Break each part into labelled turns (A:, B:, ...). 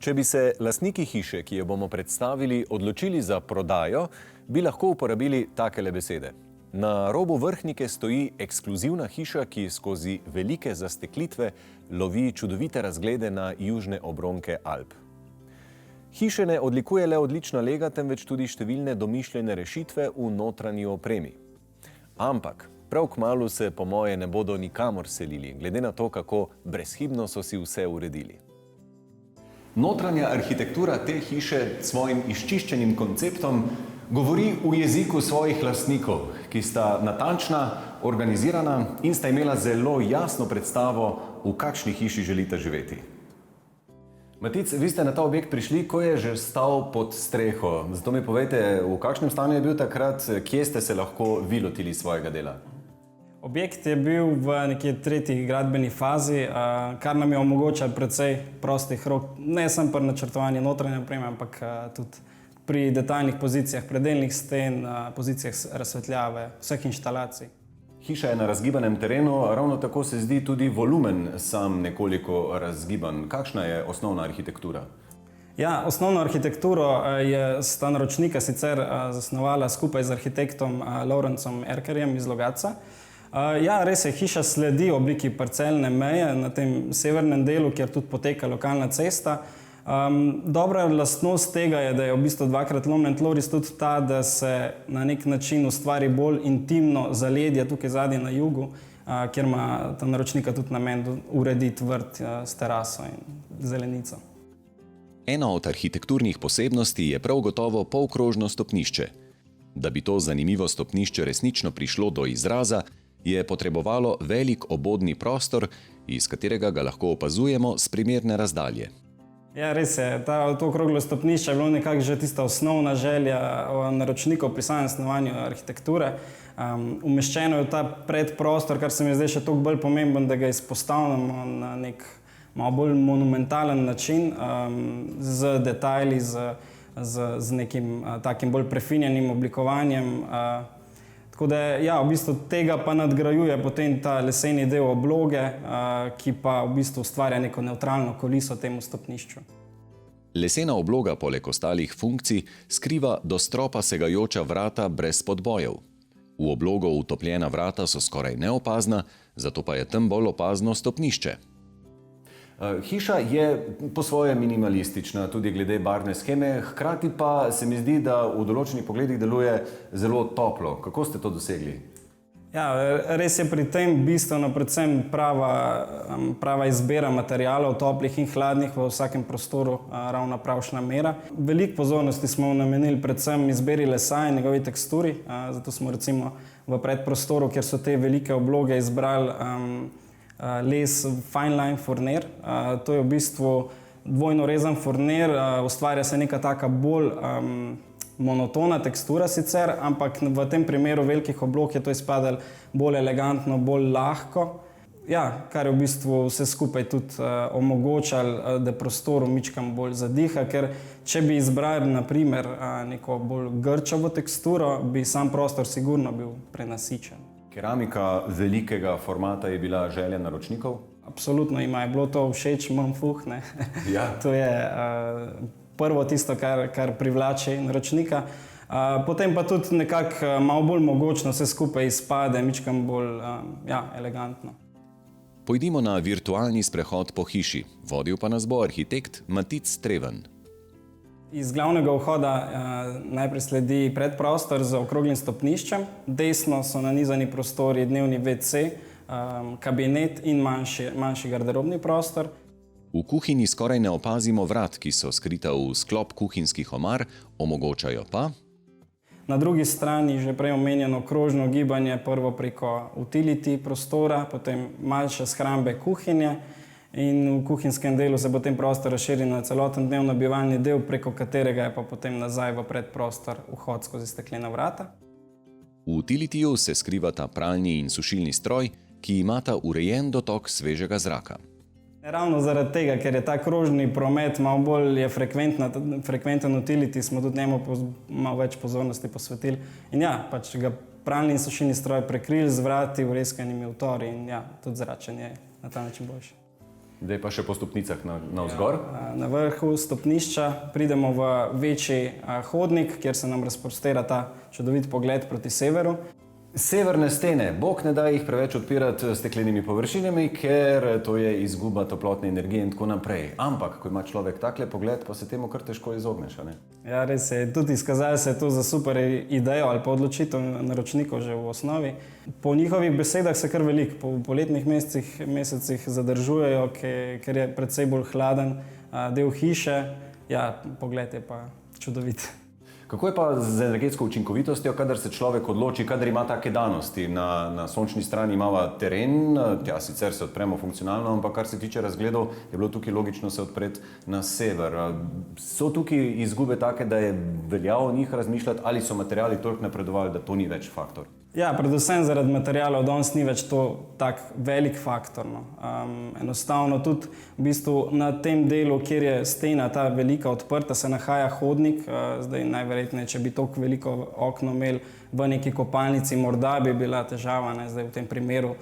A: Če bi se lastniki hiše, ki jo bomo predstavili, odločili za prodajo, bi lahko uporabili takele besede. Na robu Vrhnike stoji ekskluzivna hiša, ki skozi velike zasteklitve lovi čudovite razglede na južne obronke Alp. Hiše ne odlikuje le odlična lega, temveč tudi številne domišljene rešitve v notranji opremi. Ampak prav kmalu se po moje ne bodo nikamor selili, glede na to, kako brezhibno so si vse uredili. Notranja arhitektura te hiše s svojim izčiščenim konceptom govori v jeziku svojih lastnikov, ki sta natančna, organizirana in sta imela zelo jasno predstavo, v kakšni hiši želite živeti. Matic, vi ste na ta objekt prišli, ko je že stal pod streho. Zato mi povejte, v kakšnem stanju je bil takrat, kje ste se lahko vi lotili svojega dela?
B: Objekt je bil v nekje tretji gradbeni fazi, kar nam je omogočalo precej prostih rok, ne samo pri načrtovanju notranje opreme, ampak tudi pri detaljnih pozicijah predelnih sten, pozicijah razsvetljave, vseh inštalacij.
A: Hiša je na razgibanem terenu, ravno tako se zdi tudi volumen sam nekoliko razgiban. Kakšna je osnovna arhitektura?
B: Ja, osnovno arhitekturo sta naročnika sicer zasnovala skupaj z arhitektom Lawrencem Erkerjem iz Logatca. Ja, res je, hiša sledi obliki parcelne meje na tem severnem delu, kjer tudi poteka lokalna cesta. Dobra lastnost tega je, da je v bistvu dvakrat lomljen tloris tudi ta, da se na nek način ustvari bolj intimno zaledje tukaj zadnje na jugu, kjer ima ta naročnika tudi namen urediti vrt s teraso in zelenico.
C: Ena od arhitekturnih posebnosti je prav gotovo polkrožno stopnišče. Da bi to zanimivo stopnišče resnično prišlo do izraza, je potrebovalo velik obodni prostor, iz katerega ga lahko opazujemo s primerne razdalje.
B: Ja, res je. To okroglo stopnišče je bilo nekako že tista osnovna želja naročnikov pri samem snovanju arhitekture. Umeščeno je v ta predprostor, kar se mi zdaj še toliko bolj pomemben, da ga izpostavljamo na nek malo bolj monumentalen način, z detajli, z nekim takim bolj prefinjenim oblikovanjem. Tako da, ja, v bistvu tega pa nadgrajuje potem ta leseni del obloge, ki pa v bistvu ustvarja neko nevtralno kuliso temu stopnišču.
C: Lesena obloga poleg ostalih funkcij skriva do stropa segajoča vrata brez podbojev. V oblogo utopljena vrata so skoraj neopazna, zato pa je tem bolj opazno stopnišče.
A: Hiša je po svoje minimalistična, tudi glede barvne sheme, hkrati pa se mi zdi, da v določenih pogledih deluje zelo toplo. Kako ste to dosegli?
B: Ja, res je pri tem bistveno predvsem prava izbira materialov, toplih in hladnih v vsakem prostoru, ravno pravšna mera. Veliko pozornosti smo namenili predvsem izbiri lesa in njegovi teksturi, zato smo recimo v predprostoru, kjer so te velike obloge, izbrali les Fine Line Furnier. To je v bistvu dvojno rezan furnir, ustvarja se neka taka bolj monotona tekstura sicer, ampak v tem primeru velikih oblog je to izpadalo bolj elegantno, bolj lahko. Ja, kar je v bistvu vse skupaj tudi omogočalo, da prostoru mičkam bolj zadiha, ker če bi izbrali na primer neko bolj grčavo teksturo, bi sam prostor sigurno bil prenasičen.
A: Keramika velikega formata je bila želja naročnikov?
B: Absolutno jima je bilo to všeč, manj fuh, ne.
A: Ja.
B: To je prvo tisto, kar privlači naročnika. Potem pa tudi nekako malo bolj mogočno vse skupaj izpade, mičkam bolj elegantno.
C: Pojdimo na virtualni sprehod po hiši. Vodil pa nas bo arhitekt Matic Treven.
B: Iz glavnega vhoda najprej sledi predprostor z okroglim stopniščem. Desno so nanizani prostori, dnevni WC, kabinet in manjši garderobni prostor.
C: V kuhinji skoraj ne opazimo vrat, ki so skrita v sklop kuhinjskih omar, omogočajo pa
B: na drugi strani že prej omenjeno krožno gibanje, prvo preko utility prostora, potem manjše shrambe kuhinje. In v kuhinjskem delu se potem prostor razširi na celoten dnevno-bivalni del, preko katerega je pa potem nazaj v predprostor vhod skozi steklena vrata.
C: V utilityju se skrivata pralni in sušilni stroj, ki imata urejen dotok svežega zraka.
B: Ravno zaradi tega, ker je ta krožni promet malo bolj frekventen utility, smo tudi njemu malo več pozornosti posvetili. In ja, pač ga pralni in sušilni stroj prekrili z vrati, vrezkanimi utori in ja, tudi zračenje je na ta način boljše.
A: Zdaj pa še po stopnicah navzgor.
B: Na vrhu stopnišča pridemo v večji hodnik, kjer se nam razprostira ta čudovit pogled proti severu.
A: Severne stene, bog ne da jih preveč odpirati steklenimi površinami, ker to je izguba toplotne energije in tako naprej. Ampak, ko ima človek takle pogled, pa se temu kar težko izogneš, a ne?
B: Ja, res je. Tudi izkazalo se je to za super idejo ali pa odločitev naročnikov že v osnovi. Po njihovih besedah se kar veliko po poletnih mesecih zadržujejo, ker je precej bolj hladen del hiše. Ja, pogled je pa čudovit.
A: Kako je pa z energetsko učinkovitostjo, kadar se človek odloči, kadar ima take danosti? Na sončni strani imamo teren, tja sicer se odpremo funkcionalno, ampak kar se tiče razgledov, je bilo tukaj logično se odpreti na sever. So tukaj izgube take, da je veljalo o njih razmišljati, ali so materiali toliko napredovali, da to ni več faktor?
B: Ja, predvsem zaradi materialov danes ni več to tak velik faktor. Enostavno tudi v bistvu na tem delu, kjer je stena ta velika odprta, se nahaja hodnik. Zdaj najverjetneje, če bi toliko veliko okno imeli v neki kopalnici, morda bi bila težava, ne? Zdaj v tem primeru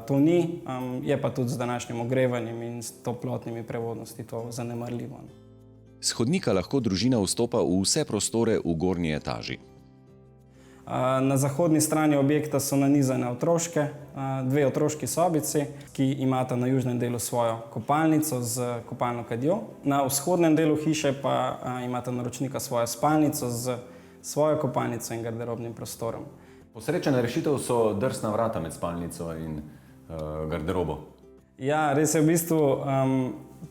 B: to ni, je pa tudi z današnjim ogrevanjem in s toplotnimi prevodnosti to zanemarljivo.
C: S hodnika lahko družina vstopa v vse prostore v gornji etaži.
B: Na zahodni strani objekta so nanizane otroške, dve otroški sobici, ki imata na južnem delu svojo kopalnico z kopalno kadjo. Na vzhodnem delu hiše pa imata naročnika svojo spalnico z svojo kopalnico in garderobnim prostorom.
A: Posrečena rešitev so drsna vrata med spalnico in garderobo.
B: Ja, res je, v bistvu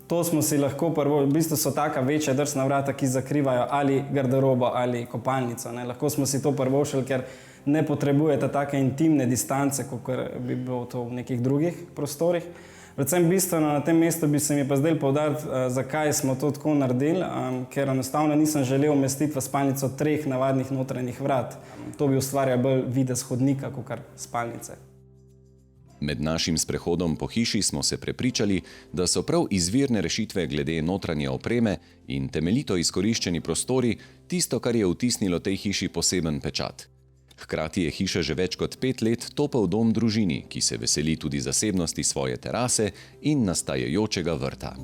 B: to smo si lahko v bistvu so taka večja drsna vrata, ki zakrivajo ali garderobo ali kopalnico, ne. Lahko smo si to privoščili, ker ne potrebujete take intimne distance, kot bi bilo to v nekih drugih prostorih. Predvsem bistveno na tem mestu bi se mi pa zdaj poudariti, zakaj smo to tako naredili, ker enostavno nisem želel umestiti v spalnico 3 navadnih notranjih vrat. To bi ustvarjalo bolj videz hodnika, kakor spalnice.
C: Med našim sprehodom po hiši smo se prepričali, da so prav izvirne rešitve glede notranje opreme in temeljito izkoriščeni prostori tisto, kar je vtisnilo tej hiši poseben pečat. Hkrati je hiša že več kot 5 let topel dom družini, ki se veseli tudi zasebnosti svoje terase in nastajajočega vrta.